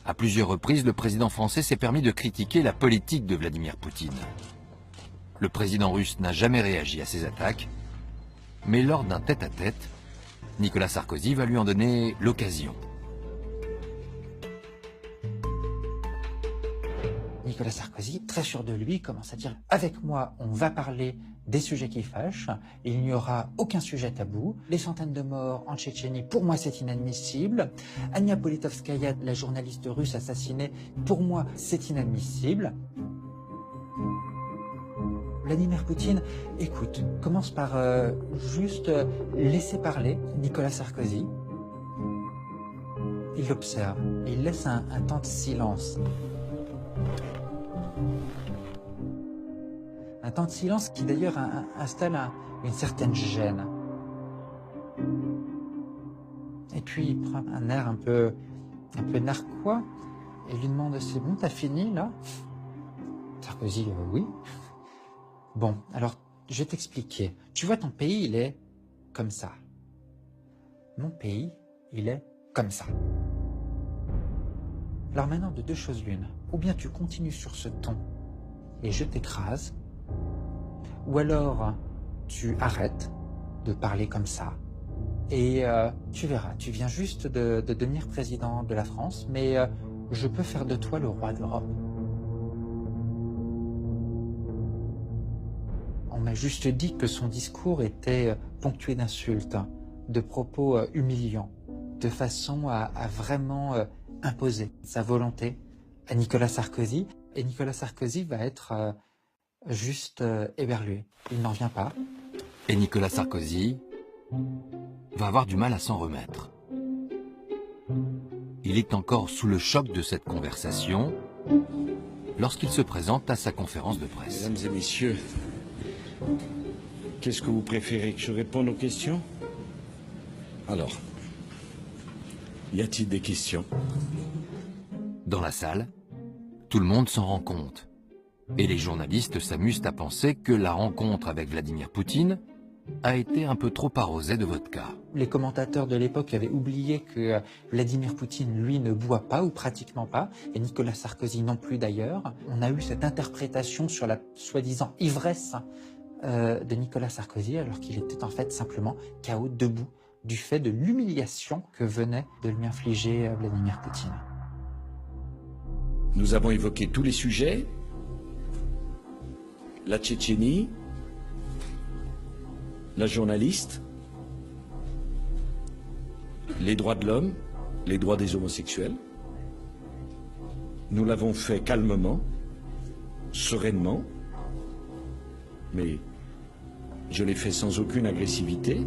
À plusieurs reprises, le président français s'est permis de critiquer la politique de Vladimir Poutine. Le président russe n'a jamais réagi à ces attaques, mais lors d'un tête-à-tête, Nicolas Sarkozy va lui en donner l'occasion. Nicolas Sarkozy, très sûr de lui, commence à dire « Avec moi, on va parler des sujets qui fâchent, il n'y aura aucun sujet tabou. Les centaines de morts en Tchétchénie, pour moi, c'est inadmissible. Ania Politkovskaya, la journaliste russe assassinée, pour moi, c'est inadmissible. » Vladimir Poutine, écoute, commence par juste laisser parler Nicolas Sarkozy. Il l'observe, il laisse un temps de silence. Un temps de silence qui d'ailleurs installe une certaine gêne. Et puis il prend un air un peu narquois et lui demande « C'est bon, t'as fini là ?» Sarkozy « Oui. » Bon, alors je vais t'expliquer. Tu vois, ton pays, il est comme ça. Mon pays, il est comme ça. Alors maintenant, de deux choses l'une. Ou bien tu continues sur ce ton et je t'écrase, ou alors tu arrêtes de parler comme ça et tu verras, tu viens juste de devenir président de la France, mais je peux faire de toi le roi de l'Europe. On m'a juste dit que son discours était ponctué d'insultes, de propos humiliants, de façon à vraiment imposer sa volonté à Nicolas Sarkozy. Et Nicolas Sarkozy va être juste éberlué. Il n'en vient pas. Et Nicolas Sarkozy va avoir du mal à s'en remettre. Il est encore sous le choc de cette conversation lorsqu'il se présente à sa conférence de presse. Mesdames et messieurs, qu'est-ce que vous préférez, que je réponde aux questions? Alors, y a-t-il des questions? Dans la salle, tout le monde s'en rend compte. Et les journalistes s'amusent à penser que la rencontre avec Vladimir Poutine a été un peu trop arrosée de vodka. Les commentateurs de l'époque avaient oublié que Vladimir Poutine, lui, ne boit pas ou pratiquement pas, et Nicolas Sarkozy non plus d'ailleurs. On a eu cette interprétation sur la soi-disant ivresse de Nicolas Sarkozy, alors qu'il était en fait simplement KO debout du fait de l'humiliation que venait de lui infliger Vladimir Poutine. Nous avons évoqué tous les sujets, la Tchétchénie, la journaliste, les droits de l'homme, les droits des homosexuels. Nous l'avons fait calmement, sereinement, mais je l'ai fait sans aucune agressivité.